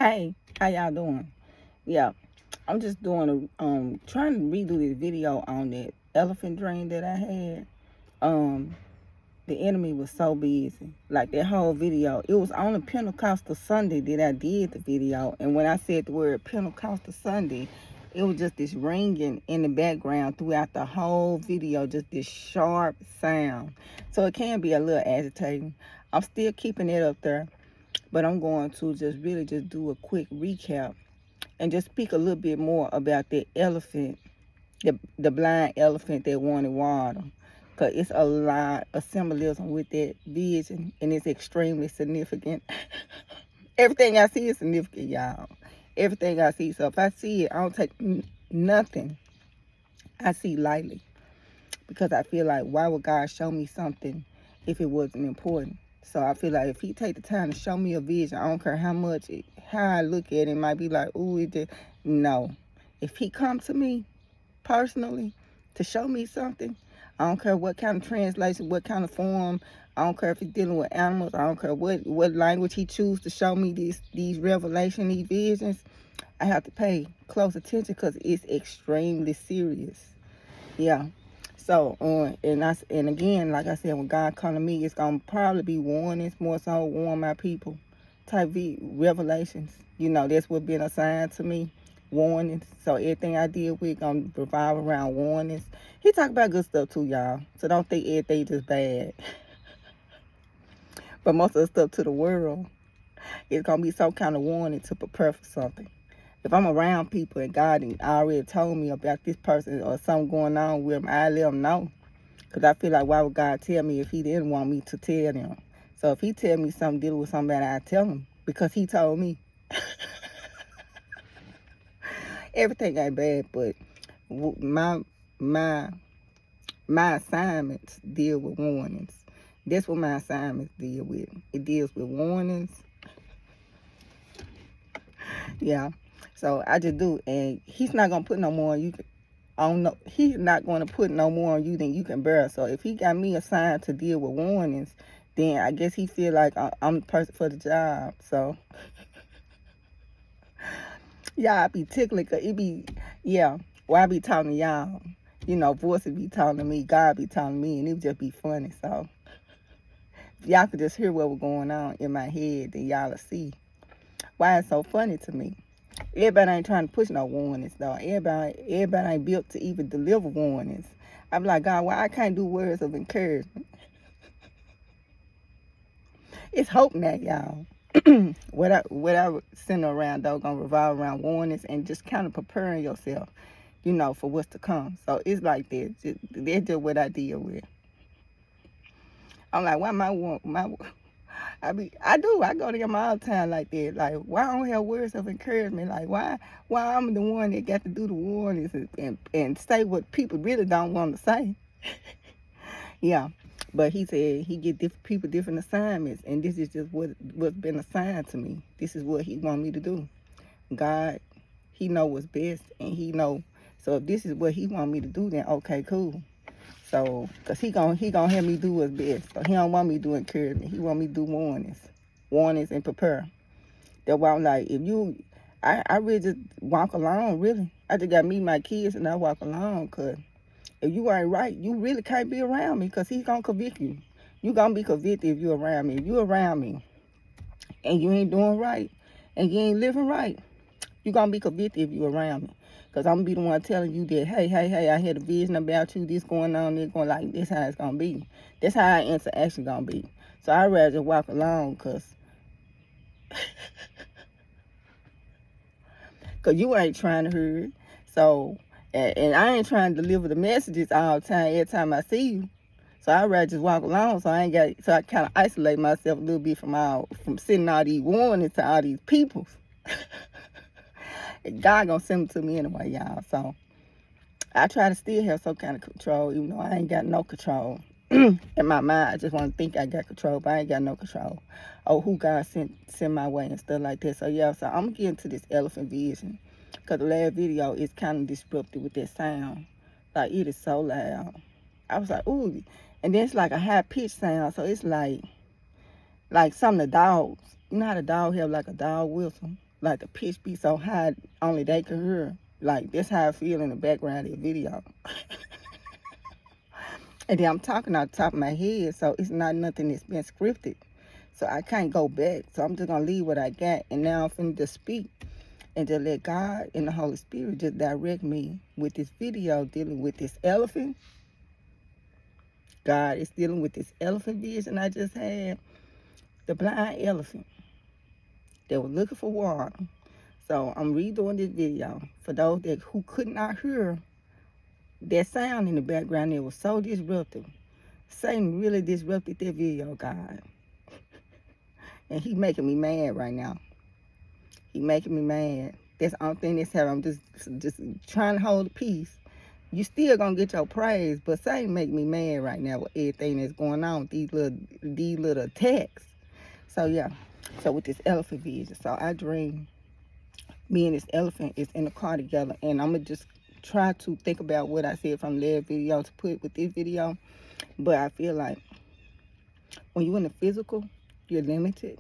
Hey, how y'all doing? Yeah, I'm just doing trying to redo this video on that elephant dream that I had. Um, the enemy was so busy. Like that whole video, it was on a Pentecostal Sunday that I did the video, and when I said the word Pentecostal Sunday, it was just this ringing in the background throughout the whole video, just this sharp sound. So it can be a little agitating. I'm still keeping it up there, but I'm going to just really just do a quick recap and just speak a little bit more about the elephant, the blind elephant that wanted water. Because it's a lot of symbolism with that vision, and it's extremely significant. Everything I see is significant, y'all. Everything I see. So if I see it, I don't take nothing I see lightly. Because I feel like, why would God show me something if it wasn't important? So I feel like if he take the time to show me a vision, I don't care how much, how I look at it, it might be like, ooh, it just, no. If he come to me personally to show me something, I don't care what kind of translation, what kind of form, I don't care if he's dealing with animals, I don't care what language he choose to show me these revelation, these visions, I have to pay close attention because it's extremely serious. Yeah. So, and again, like I said, when God come to me, it's gonna probably be warnings, more so warn my people, type revelations. You know, that's what been assigned to me, warnings. So everything I deal with gonna revolve around warnings. He talk about good stuff too, y'all. So don't think everything just bad. But most of the stuff to the world is gonna be some kind of warning to prepare for something. If I'm around people and God already told me about this person or something going on with them, I let them know. Because I feel like, why would God tell me if he didn't want me to tell them? So if he tell me something dealing with somebody, I tell him because he told me. Everything ain't bad, but my my my assignments deal with warnings. That's what my assignments deal with. It deals with warnings. Yeah. So I just do, and he's not gonna put no more on you. I don't know. He's not gonna put no more on you than you can bear. So if he got me assigned to deal with warnings, then I guess he feel like I'm the person for the job. So yeah, I be tickling, cause it be, yeah. Well, I be talking to y'all. You know, voices be talking to me, God be talking to me, and it would just be funny. So if y'all could just hear what was going on in my head, then y'all will see why it's so funny to me. Everybody ain't trying to push no warnings, though. Everybody ain't built to even deliver warnings. I'm like, God, why I can't do words of encouragement? It's hope now, y'all. what I send around, though, gonna revolve around warnings and just kind of preparing yourself, you know, for what's to come. So it's like that. That's just what I deal with. I'm like, why I do. I go to him all the time like that. Like, why I don't have words of encouragement? Like, why I'm the one that got to do the warnings and say what people really don't want to say. Yeah. But he said he get different people different assignments, and this is just what's been assigned to me. This is what he want me to do. God, he know what's best, and he know. So if this is what he want me to do, then okay, cool. So, cause he gonna help me do what's best. So he don't want me to do encouragement. He want me to do warnings and prepare. That's why I'm like, if you, I really just walk along. Really, I just got me my kids and I walk along. Cause if you ain't right, you really can't be around me. Cause he's gonna convict you. You gonna be convicted if you around me. If you around me and you ain't doing right and you ain't living right, you gonna be convicted if you around me. Cause I'm gonna be the one telling you that, hey, I had a vision about you, this going on, this going like this how it's gonna be. That's how our interaction gonna be. So I'd rather just walk along cause you ain't trying to hear it. So and I ain't trying to deliver the messages all the time, every time I see you. So I'd rather just walk along so I kinda isolate myself a little bit from sending all these warnings to all these people. God gonna send them to me anyway, y'all. So I try to still have some kind of control, even though I ain't got no control. In my mind, I just want to think I got control, but I ain't got no control. Oh, who God sent my way and stuff like that. So yeah, so I'm getting to this elephant vision, cause the last video is kind of disruptive with that sound. Like it is so loud. I was like, ooh, and then it's like a high pitched sound, so it's like some of the dogs. You know how the dog have like a dog whistle, like the pitch be so high, only they can hear. Like, that's how I feel in the background of the video. And then I'm talking out the top of my head, so it's not nothing that's been scripted. So I can't go back. So I'm just going to leave what I got. And now I'm finna just speak and just let God and the Holy Spirit just direct me with this video dealing with this elephant. God is dealing with this elephant vision I just had. The blind elephant that was looking for water. So I'm redoing this video for those who could not hear that sound in the background. It was so disruptive. Satan really disrupted that video, God. And he making me mad right now. He making me mad. That's the only thing that's happening. I'm just trying to hold the peace. You still gonna get your praise, but Satan make me mad right now with everything that's going on with these little attacks. So yeah. So with this elephant vision, so I dream me and this elephant is in the car together, and I'm gonna just try to think about what I said from the last video to put with this video. But I feel like when you're in the physical, you're limited.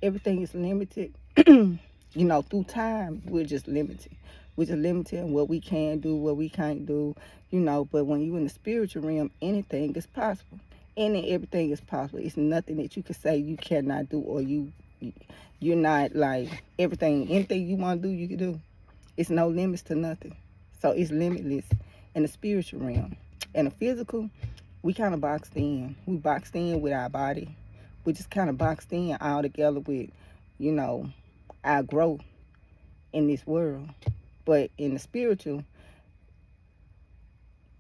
Everything is limited. You know, through time, we're just limited. We're just limited in what we can do, what we can't do, you know. But when you're in the spiritual realm, anything is possible. Everything is possible. It's nothing that you can say you cannot do, or you're not like anything you want to do, you can do. It's no limits to nothing. So it's limitless in the spiritual realm. In the physical, we kind of boxed in. We boxed in with our body. We just kind of boxed in all together with, you know, our growth in this world. But in the spiritual,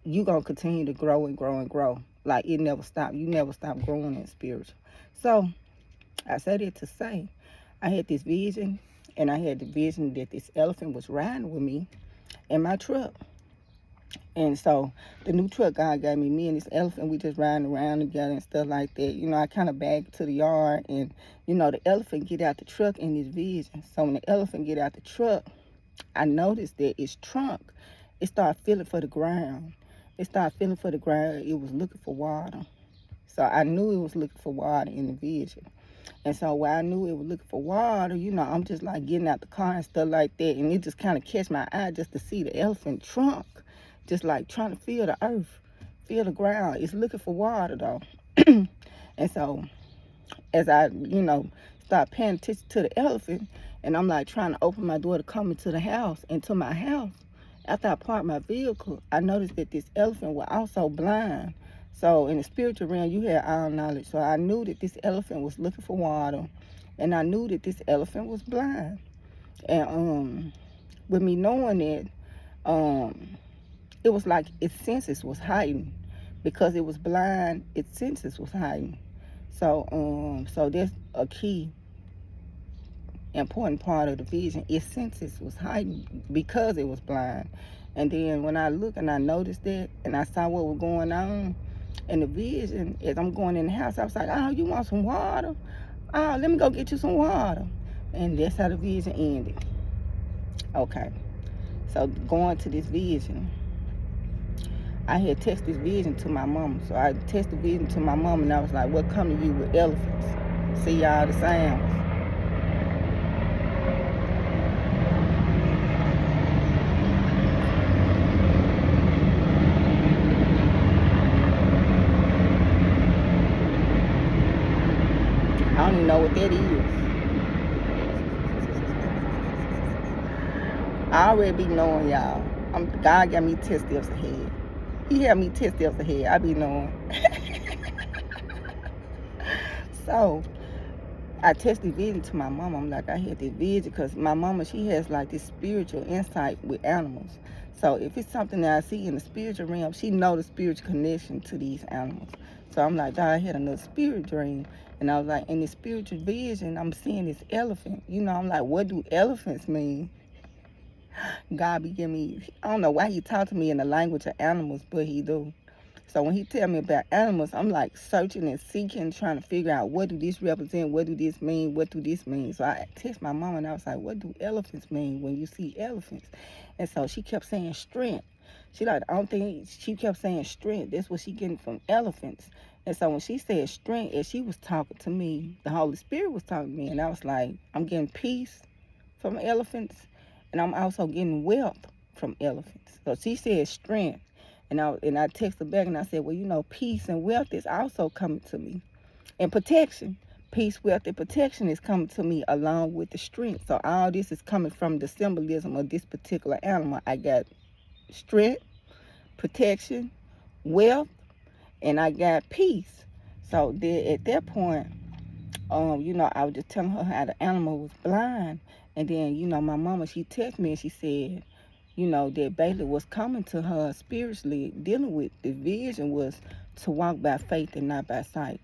you going to continue to grow and grow and grow. Like, it never stops. You never stop growing in spiritual. So I said it to say, I had this vision, and I had the vision that this elephant was riding with me in my truck. And so the new truck God gave me and this elephant, we just riding around together and stuff like that. You know, I kind of backed to the yard, and, you know, the elephant get out the truck in this vision. So when the elephant get out the truck, I noticed that its trunk, it started feeling for the ground. It started feeling for the ground. It was looking for water. So I knew it was looking for water in the vision. And so while I knew it was looking for water, you know, I'm just like getting out the car and stuff like that. And it just kind of catch my eye just to see the elephant trunk, just like trying to feel the earth, feel the ground. It's looking for water though. And so as I, you know, start paying attention to the elephant, and I'm like trying to open my door to come into the house, into my house, after I parked my vehicle, I noticed that this elephant was also blind. So in the spiritual realm, you had all knowledge. So I knew that this elephant was looking for water, and I knew that this elephant was blind. And with me knowing that, it was like its senses was heightened. Because it was blind, its senses was heightened. So so that's a key important part of the vision. Its senses was heightened because it was blind. And then when I looked and I noticed that, and I saw what was going on in the vision, as I'm going in the house, I was like, oh, you want some water? Oh, let me go get you some water. And that's how the vision ended. Okay, so going to this vision, I had texted this vision to my mama. So I texted the vision to my mama, and I was like, what come to you with elephants? See all the sounds. I don't even know what that is. I already be knowing, y'all. God got me 10 steps ahead. He had me 10 steps ahead. I be knowing. So I tested vision to my mama. I'm like, I had this vision because my mama, she has like this spiritual insight with animals. So if it's something that I see in the spiritual realm, she know the spiritual connection to these animals. So I'm like, God, I had another spirit dream. And I was like, in the spiritual vision, I'm seeing this elephant. You know, I'm like, what do elephants mean? God be giving me, I don't know why he talk to me in the language of animals, but he do. So when he tell me about animals, I'm like searching and seeking, trying to figure out what do this represent, what do this mean, what do this mean. So I text my mom and I was like, what do elephants mean when you see elephants? And so she kept saying strength. She like, I don't think, she kept saying strength. That's what she getting from elephants. And so when she said strength, as she was talking to me, the Holy Spirit was talking to me, and I was like, I'm getting peace, from elephants, and I'm also getting wealth from elephants. So she said strength, and I texted back and I said, well, peace and wealth is also coming to me, and protection. Peace, wealth, and protection is coming to me along with the strength. So all this is coming from the symbolism of this particular animal. I got strength, protection, wealth, and I got peace. So then at that point, I was just telling her how the animal was blind. And then, my mama, she texted me and she said, that Bailey was coming to her spiritually, dealing with the vision was to walk by faith and not by sight.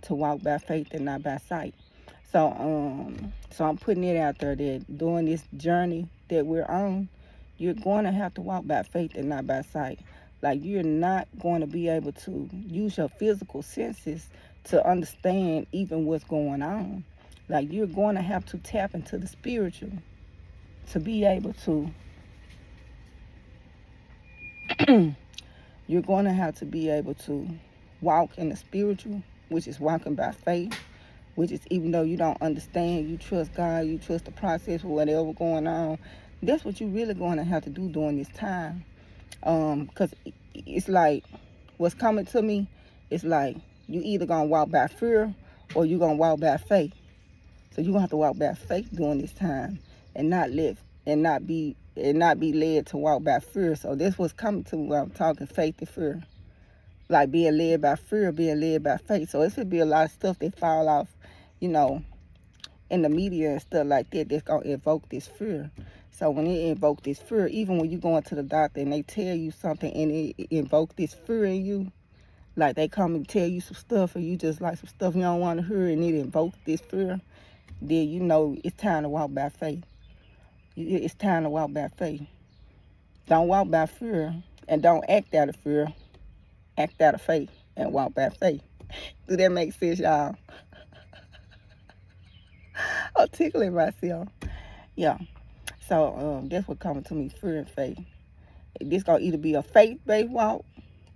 To walk by faith and not by sight. So I'm putting it out there that during this journey that we're on, you're going to have to walk by faith and not by sight. Like, you're not going to be able to use your physical senses to understand even what's going on. Like, you're going to have to tap into the spiritual to be able to you're going to have to be able to walk in the spiritual, which is walking by faith, which is, even though you don't understand, you trust God, you trust the process, whatever going on. That's what you're really going to have to do during this time. Because it's like, what's coming to me, it's like, you either going to walk by fear or you're going to walk by faith. So you're going to have to walk by faith during this time and not live and not be led to walk by fear. So that's what's coming to me when I'm talking faith and fear. Like, being led by fear, being led by faith. So it's going to be a lot of stuff that fall off, in the media and stuff like that, that's going to invoke this fear. So when it invoke this fear, even when you go into the doctor and they tell you something and it invoke this fear in you, like they come and tell you some stuff and you just like some stuff you don't want to hear and it invoke this fear, then it's time to walk by faith. It's time to walk by faith. Don't walk by fear and don't act out of fear. Act out of faith and walk by faith. Do that make sense, y'all? Articulate myself. Yeah. So that's what coming to me, fear and faith. This gonna either be a faith-based walk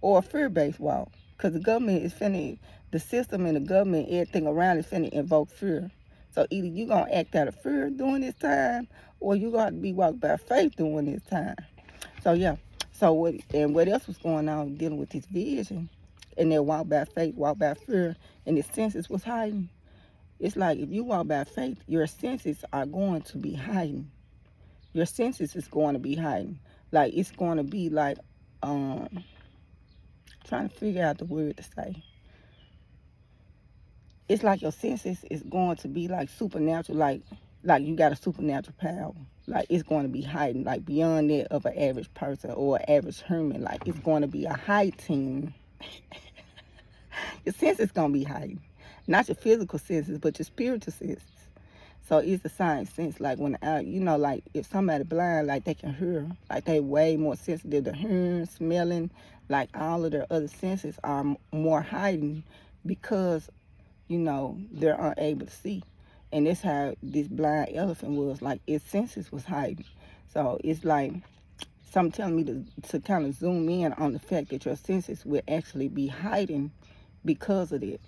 or a fear-based walk. Because the system and the government, everything around is finna invoke fear. So either you gonna act out of fear during this time, or you gonna be walked by faith during this time. So yeah. So what else was going on dealing with this vision? And then walk by faith, walk by fear, and the senses was hiding. It's like, if you walk by faith, your senses are going to be hiding. Your senses is going to be hiding. Like, it's going to be like, trying to figure out the word to say. It's like your senses is going to be like supernatural, like you got a supernatural power. Like, it's going to be hiding, like beyond that of an average person or an average human. Like, it's going to be a heightened. Your senses going to be heightened. Not your physical senses, but your spiritual senses. So it's the same sense. Like, when, like if somebody blind, like they can hear. Like, they way more sensitive to hearing, smelling. Like, all of their other senses are more heightened because, they're unable to see. And that's how this blind elephant was. Like, its senses was heightened. So it's like something telling me to kind of zoom in on the fact that your senses will actually be heightened because of it.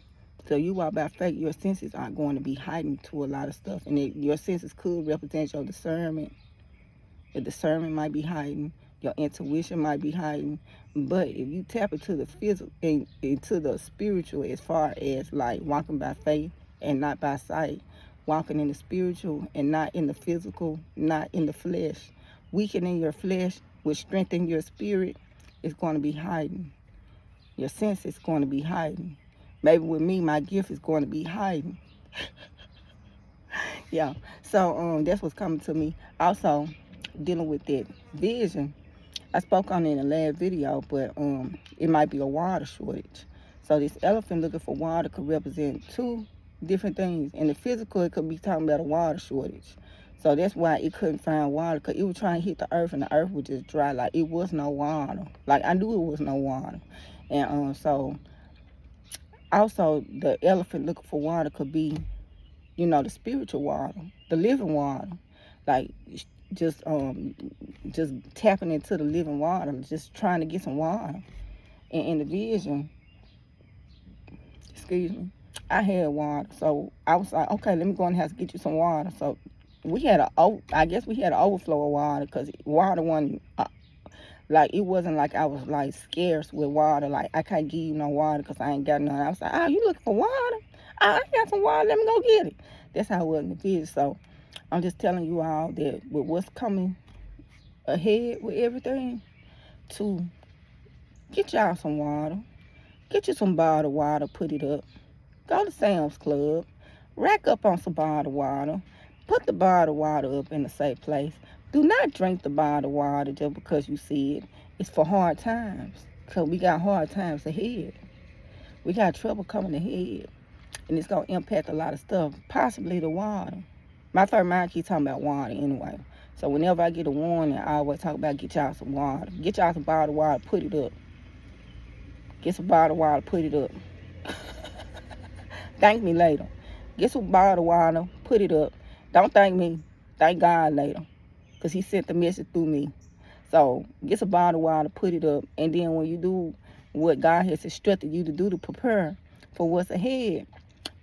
So you walk by faith, your senses aren't going to be heightened to a lot of stuff. And your senses could represent your discernment. The discernment might be heightened. Your intuition might be heightened. But if you tap into the physical, into the spiritual, as far as like walking by faith and not by sight, walking in the spiritual and not in the physical, not in the flesh, weakening your flesh will strengthen your spirit, it's going to be heightened. Your sense is going to be heightened. Maybe with me, my gift is going to be heightened. Yeah. So that's what's coming to me. Also, dealing with that vision. I spoke on it in the last video, but it might be a water shortage. So this elephant looking for water could represent two different things. In the physical, it could be talking about a water shortage. So that's why it couldn't find water, because it was trying to hit the earth and the earth was just dry. Like, it was no water. Like, I knew it was no water. And so also the elephant looking for water could be, the spiritual water, the living water. Like, just tapping into the living water, just trying to get some water. And in the vision, excuse me, I had water. So I was like, okay, let me go in the house and get you some water. So I guess we had an overflow of water because water wasn't, like, it wasn't like I was, like, scarce with water. Like, I can't give you no water because I ain't got none. I was like, oh, you looking for water? I got some water. Let me go get it. That's how it was in the vision. So I'm just telling you all that with what's coming ahead with everything, to get y'all some water. Get you some bottled water, put it up. Go to Sam's Club. Rack up on some bottled water. Put the bottled water up in a safe place. Do not drink the bottled water just because you see it. It's for hard times. Because we got hard times ahead. We got trouble coming ahead. And it's going to impact a lot of stuff. Possibly the water. My third mind keeps talking about water anyway. So whenever I get a warning, I always talk about get y'all some water. Get y'all some bottled water, put it up. Get some bottled water, put it up. Thank me later. Get some bottled water, put it up. Don't thank me. Thank God later. Because he sent the message through me. So get some bottled water, put it up. And then when you do what God has instructed you to do to prepare for what's ahead,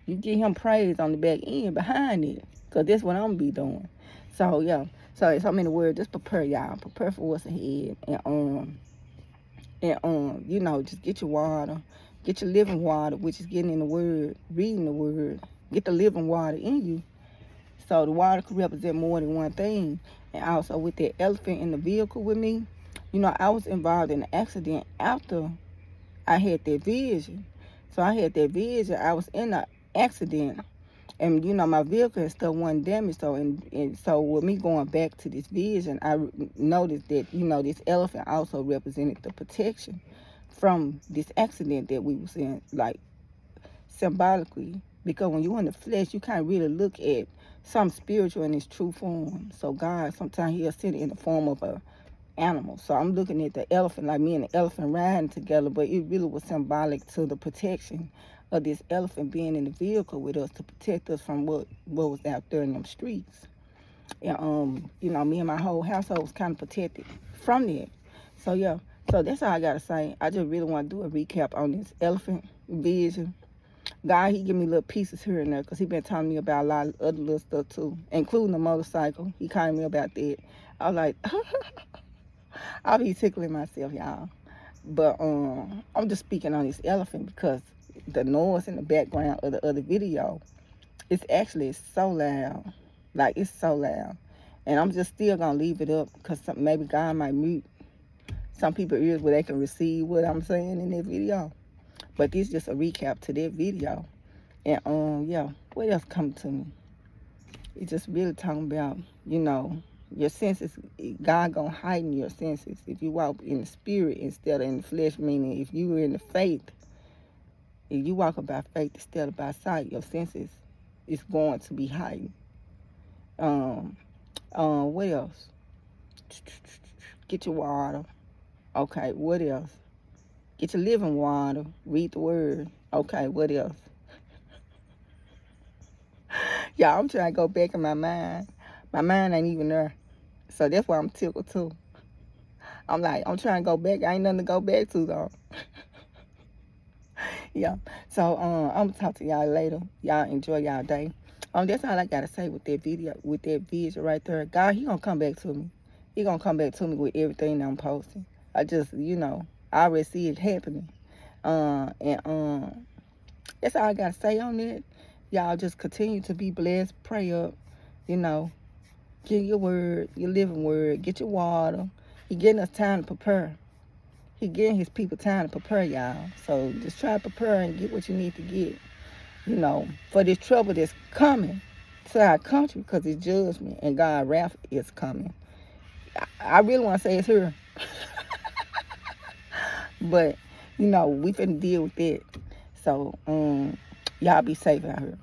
you give him praise on the back end behind it. Because that's what I'm going to be doing. So, yeah. So, in so many words, just prepare, y'all. Prepare for what's ahead. Just get your water. Get your living water, which is getting in the word, reading the word. Get the living water in you. So the water could represent more than one thing. And also with that elephant in the vehicle with me, I was involved in an accident after I had that vision. So I had that vision. I was in an accident. And, my vehicle and stuff wasn't damaged. So, and so with me going back to this vision, I noticed that, this elephant also represented the protection from this accident that we was in, like, symbolically. Because when you're in the flesh, you can't really look at something spiritual in its true form. So God, sometimes he'll send it in the form of a animal. So I'm looking at the elephant, like me and the elephant riding together, but it really was symbolic to the protection of this elephant being in the vehicle with us to protect us from what was out there in them streets. And me and my whole household was kind of protected from that. So yeah, so that's all I gotta say. I just really want to do a recap on this elephant vision. God, he give me little pieces here and there because he been telling me about a lot of other little stuff too, including the motorcycle. He calling me about that. I was like, I'll be tickling myself, y'all. But I'm just speaking on this elephant because the noise in the background of the other video, it's actually so loud. Like, it's so loud. And I'm just still going to leave it up because maybe God might mute some people's ears where they can receive what I'm saying in that video. But this is just a recap to that video. And, yeah, what else come to me? It's just really talking about, your senses. God gonna heighten your senses if you walk in the spirit instead of in the flesh. Meaning, if you were in the faith, if you walk by faith instead of by sight, your senses is going to be heightened. What else? Get your water. Okay, what else? Get your living water. Read the word. Okay, what else? Y'all, I'm trying to go back in my mind. My mind ain't even there. So that's why I'm tickled too. I'm trying to go back. I ain't nothing to go back to though. Yeah. So I'm gonna talk to y'all later. Y'all enjoy y'all day. That's all I gotta say with that video, with that vision right there. God, he gonna come back to me. He gonna come back to me with everything that I'm posting. I just, I already see it happening. That's all I gotta say on it. Y'all just continue to be blessed. Pray up. Get your word, your living word. Get your water. He getting us time to prepare. He getting his people time to prepare, y'all. So just try to prepare and get what you need to get, for this trouble that's coming to our country because it's judgment and God's wrath is coming. I really want to say it's here. But, we finna deal with it. So, y'all be safe out here.